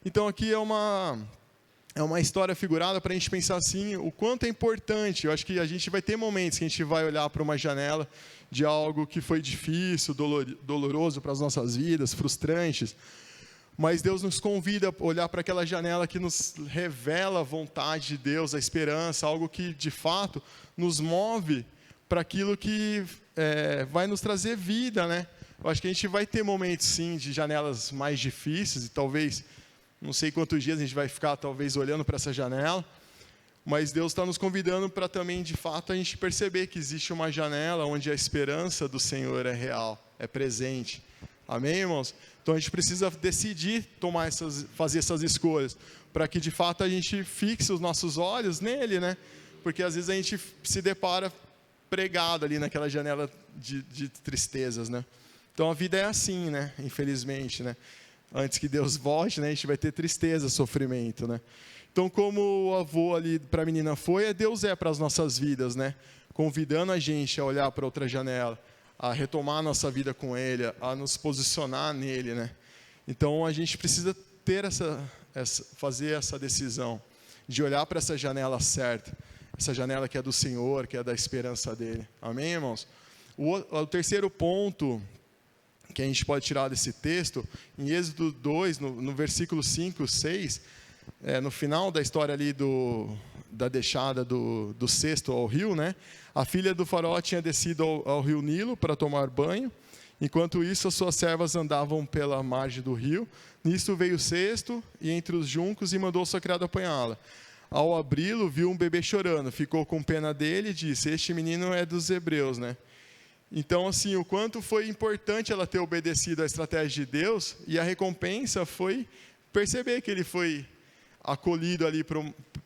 Então, aqui é uma história figurada para a gente pensar assim, o quanto é importante. Eu acho que a gente vai ter momentos que a gente vai olhar para uma janela de algo que foi difícil, doloroso para as nossas vidas, frustrantes. Mas Deus nos convida a olhar para aquela janela que nos revela a vontade de Deus, a esperança, algo que, de fato, nos move para aquilo que vai nos trazer vida, né? Eu acho que a gente vai ter momentos, sim, de janelas mais difíceis, e talvez, não sei quantos dias a gente vai ficar, talvez, olhando para essa janela, mas Deus está nos convidando para também, de fato, a gente perceber que existe uma janela onde a esperança do Senhor é real, é presente. Amém, irmãos? Então a gente precisa decidir fazer essas escolhas, para que de fato a gente fixe os nossos olhos nele, né? Porque às vezes a gente se depara pregado ali naquela janela de tristezas, né? Então a vida é assim, né? Infelizmente, né? Antes que Deus volte, né? A gente vai ter tristeza, sofrimento, né? Então, como o avô ali para a menina foi, Deus é para as nossas vidas, né? Convidando a gente a olhar para outra janela, a retomar a nossa vida com Ele, a nos posicionar nele, né? Então, a gente precisa ter fazer essa decisão de olhar para essa janela certa, essa janela que é do Senhor, que é da esperança dele. Amém, irmãos? O terceiro ponto que a gente pode tirar desse texto, em Êxodo 2, no versículo 5, 6, no final da história ali da deixada do cesto ao rio, né? A filha do faraó tinha descido ao rio Nilo para tomar banho. Enquanto isso, as suas servas andavam pela margem do rio. Nisso veio o cesto e entre os juncos e mandou sua criada apanhá-la. Ao abri-lo, viu um bebê chorando. Ficou com pena dele e disse: este menino é dos hebreus, né? Então, assim, o quanto foi importante ela ter obedecido à estratégia de Deus, e a recompensa foi perceber que ele foi acolhido ali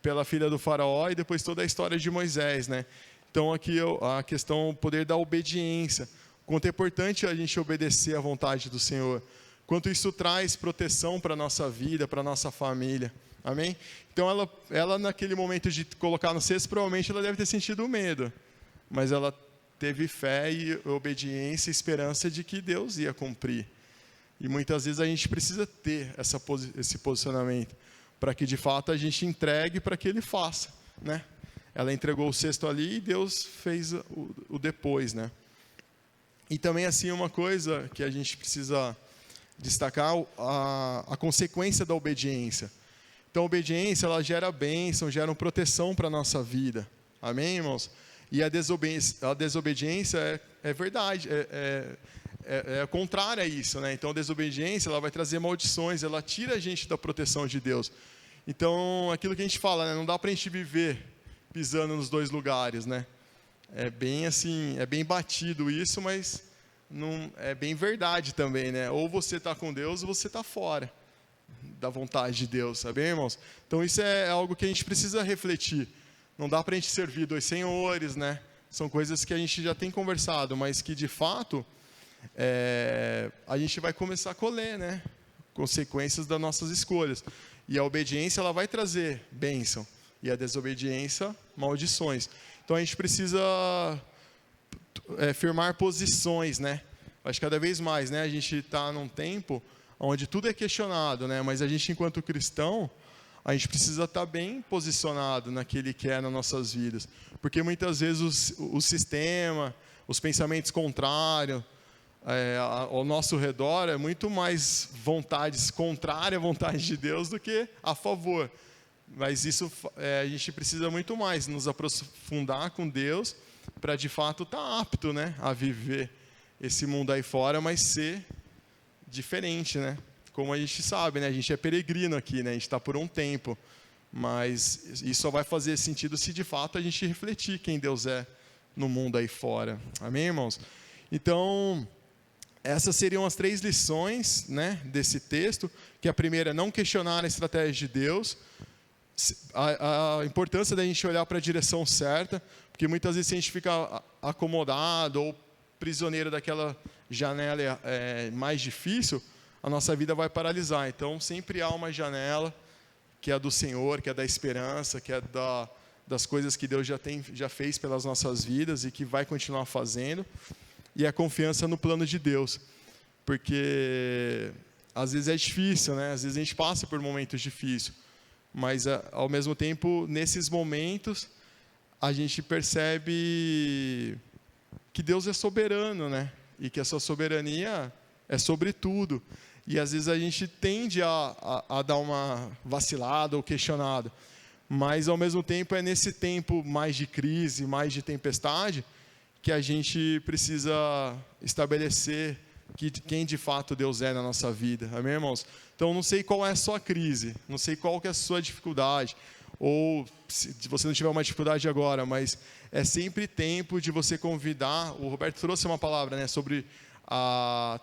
pela filha do faraó, e depois toda a história de Moisés, né? Então, aqui a questão, o poder da obediência. Quanto é importante a gente obedecer à vontade do Senhor. Quanto isso traz proteção para a nossa vida, para a nossa família. Amém? Então, ela naquele momento de colocar no cesto, provavelmente ela deve ter sentido medo. Mas ela teve fé e obediência e esperança de que Deus ia cumprir. E muitas vezes a gente precisa ter esse posicionamento, para que de fato a gente entregue para que Ele faça, né? Ela entregou o cesto ali e Deus fez o depois, né? E também, assim, uma coisa que a gente precisa destacar a consequência da obediência. Então, a obediência, ela gera bênção, gera proteção para a nossa vida. Amém, irmãos? E a desobediência é verdade, é contrária a isso, né? Então, a desobediência, ela vai trazer maldições, ela tira a gente da proteção de Deus. Então, aquilo que a gente fala, né? Não dá para a gente viver pisando nos dois lugares, né? É bem assim, é bem batido isso, mas não, é bem verdade também, né? Ou você está com Deus ou você está fora da vontade de Deus, sabe, irmãos? Então isso é algo que a gente precisa refletir. Não dá para a gente servir dois senhores, né? São coisas que a gente já tem conversado, mas que de fato a gente vai começar a colher, né? Consequências das nossas escolhas. E a obediência, ela vai trazer bênção, e a desobediência, maldições. Então a gente precisa firmar posições, né? Acho que cada vez mais, né? A gente está num tempo onde tudo é questionado, né? Mas a gente, enquanto cristão, a gente precisa estar bem posicionado naquele que é nas nossas vidas. Porque muitas vezes o sistema, os pensamentos contrários ao nosso redor é muito mais vontades contrárias à vontade de Deus do que a favor. Mas isso a gente precisa muito mais nos aprofundar com Deus para de fato estar apto, né, a viver esse mundo aí fora, mas ser diferente, né? Como a gente sabe, né? A gente é peregrino aqui, né? A gente está por um tempo, mas isso só vai fazer sentido se de fato a gente refletir quem Deus é no mundo aí fora. Amém, irmãos? Então, essas seriam as 3 lições, né, desse texto, que a primeira é não questionar a estratégia de Deus, a importância da gente olhar para a direção certa, porque muitas vezes a gente fica acomodado ou prisioneiro daquela janela mais difícil, a nossa vida vai paralisar. Então, sempre há uma janela que é a do Senhor, que é da esperança, que é das coisas que Deus já fez pelas nossas vidas e que vai continuar fazendo, e a confiança no plano de Deus. Porque às vezes é difícil, né? Às vezes a gente passa por momentos difíceis, mas ao mesmo tempo, nesses momentos, a gente percebe que Deus é soberano, né? E que a sua soberania é sobre tudo. E às vezes a gente tende a dar uma vacilada ou questionada. Mas ao mesmo tempo é nesse tempo mais de crise, mais de tempestade, que a gente precisa estabelecer quem de fato Deus é na nossa vida. Amém, irmãos? Então, não sei qual é a sua crise, não sei qual que é a sua dificuldade, ou se você não tiver uma dificuldade agora, mas é sempre tempo de você convidar. O Roberto trouxe uma palavra, né, sobre a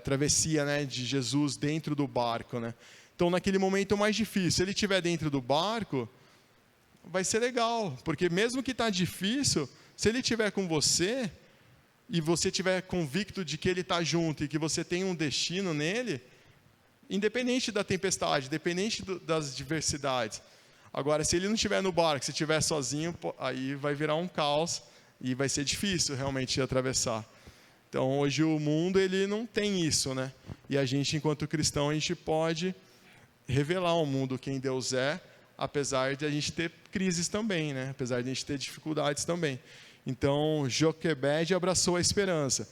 travessia, né, de Jesus dentro do barco, né? Então, naquele momento mais difícil, se ele estiver dentro do barco, vai ser legal, porque mesmo que está difícil, se ele estiver com você, e você estiver convicto de que ele está junto e que você tem um destino nele, independente da tempestade, independente das diversidades. Agora, se ele não estiver no barco, se estiver sozinho, aí vai virar um caos e vai ser difícil realmente atravessar. Então, hoje o mundo ele não tem isso, né? E a gente, enquanto cristão, a gente pode revelar ao mundo quem Deus é, apesar de a gente ter crises também, né? Apesar de a gente ter dificuldades também. Então, Joquebed abraçou a esperança.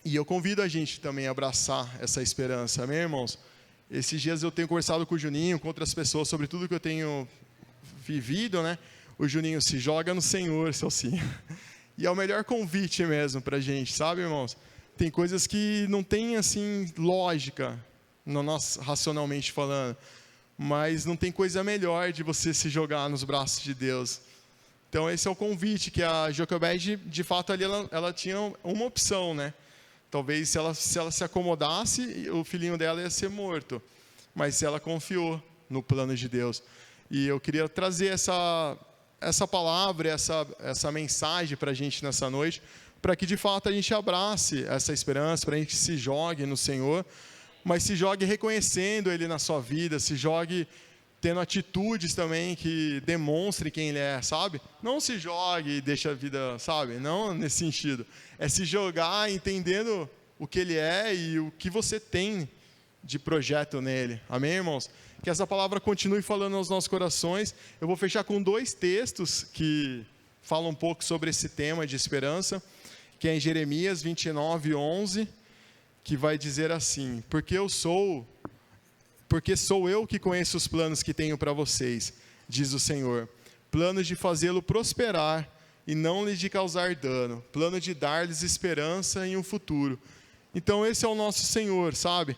E eu convido a gente também a abraçar essa esperança, amém, irmãos? Esses dias eu tenho conversado com o Juninho, com outras pessoas, sobre tudo que eu tenho vivido, né? O Juninho, se joga no Senhor, Celcinho. E é o melhor convite mesmo para a gente, sabe, irmãos? Tem coisas que não tem, assim, lógica, racionalmente falando, mas não tem coisa melhor de você se jogar nos braços de Deus. Então, esse é o convite, que a Joquebed, de fato, ali ela tinha uma opção, né? Talvez, se ela se acomodasse, o filhinho dela ia ser morto. Mas ela confiou no plano de Deus. E eu queria trazer essa palavra, essa mensagem para a gente nessa noite, para que, de fato, a gente abrace essa esperança, para a gente se jogue no Senhor, mas se jogue reconhecendo Ele na sua vida, se jogue tendo atitudes também que demonstrem quem Ele é, sabe? Não se jogue e deixe a vida, sabe? Não nesse sentido. É se jogar entendendo o que Ele é e o que você tem de projeto nele. Amém, irmãos? Que essa palavra continue falando aos nossos corações. Eu vou fechar com 2 textos que falam um pouco sobre esse tema de esperança, que é em Jeremias 29:11, que vai dizer assim: porque sou eu que conheço os planos que tenho para vocês, diz o Senhor, planos de fazê-lo prosperar e não lhes de causar dano, plano de dar-lhes esperança em um futuro. Então esse é o nosso Senhor, sabe?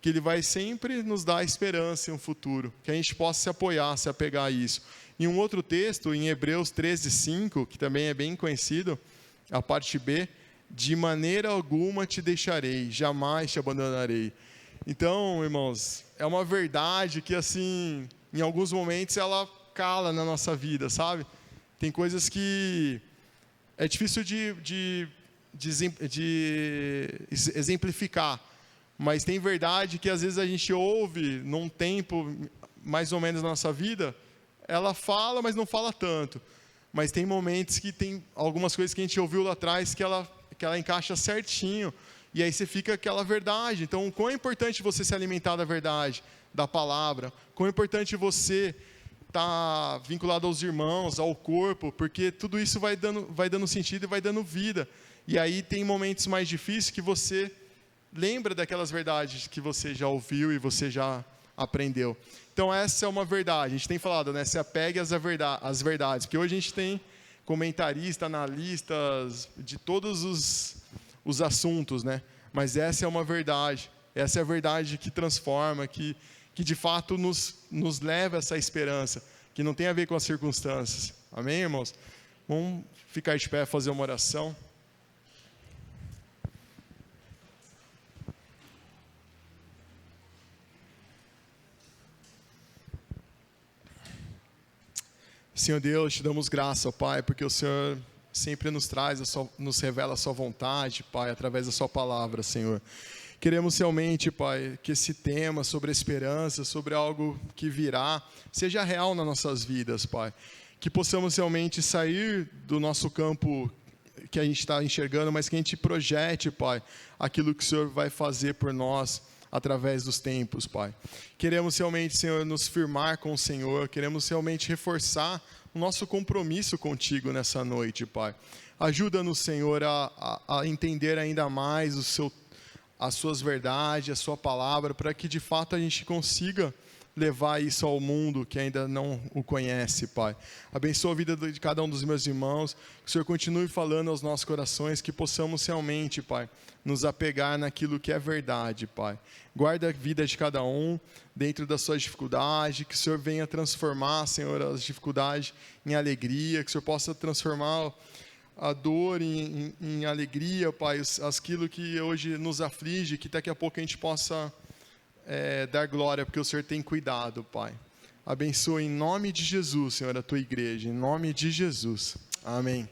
Que Ele vai sempre nos dar esperança em um futuro, que a gente possa se apoiar, se apegar a isso. Em um outro texto, em Hebreus 13:5, que também é bem conhecido, a parte B, de maneira alguma te deixarei, jamais te abandonarei. Então, irmãos, é uma verdade que, assim, em alguns momentos ela cala na nossa vida, sabe? Tem coisas que é difícil de exemplificar, mas tem verdade que às vezes a gente ouve num tempo mais ou menos na nossa vida, ela fala, mas não fala tanto. Mas tem momentos que tem algumas coisas que a gente ouviu lá atrás que ela encaixa certinho, e aí você fica aquela verdade. Então, o quão é importante você se alimentar da verdade, da palavra, quão é importante você estar vinculado aos irmãos, ao corpo, porque tudo isso vai dando sentido e vai dando vida. E aí tem momentos mais difíceis que você lembra daquelas verdades que você já ouviu e você já aprendeu. Então essa é uma verdade, a gente tem falado, né? Se apegue às verdades, porque hoje a gente tem comentaristas, analistas de todos os assuntos, né? Mas essa é uma verdade, essa é a verdade que transforma, que de fato nos leva a essa esperança, que não tem a ver com as circunstâncias. Amém, irmãos? Vamos ficar de pé, fazer uma oração. Senhor Deus, te damos graça, Pai, porque o Senhor sempre nos nos revela a sua vontade, Pai, através da sua palavra, Senhor. Queremos realmente, Pai, que esse tema sobre a esperança, sobre algo que virá, seja real nas nossas vidas, Pai. Que possamos realmente sair do nosso campo que a gente está enxergando, mas que a gente projete, Pai, aquilo que o Senhor vai fazer por nós, através dos tempos, Pai. Queremos realmente, Senhor, nos firmar com o Senhor, queremos realmente reforçar o nosso compromisso contigo nessa noite, Pai. Ajuda-nos, Senhor, a entender ainda mais as suas verdades, a sua palavra, para que de fato a gente consiga levar isso ao mundo que ainda não o conhece, Pai. Abençoa a vida de cada um dos meus irmãos, que o Senhor continue falando aos nossos corações, que possamos realmente, Pai, nos apegar naquilo que é verdade, Pai. Guarda a vida de cada um dentro das suas dificuldades, que o Senhor venha transformar, Senhor, as dificuldades em alegria, que o Senhor possa transformar a dor em alegria, Pai, aquilo que hoje nos aflige, que daqui a pouco a gente possa dar glória, porque o Senhor tem cuidado, Pai. Abençoa em nome de Jesus, Senhor, a tua igreja, em nome de Jesus. Amém.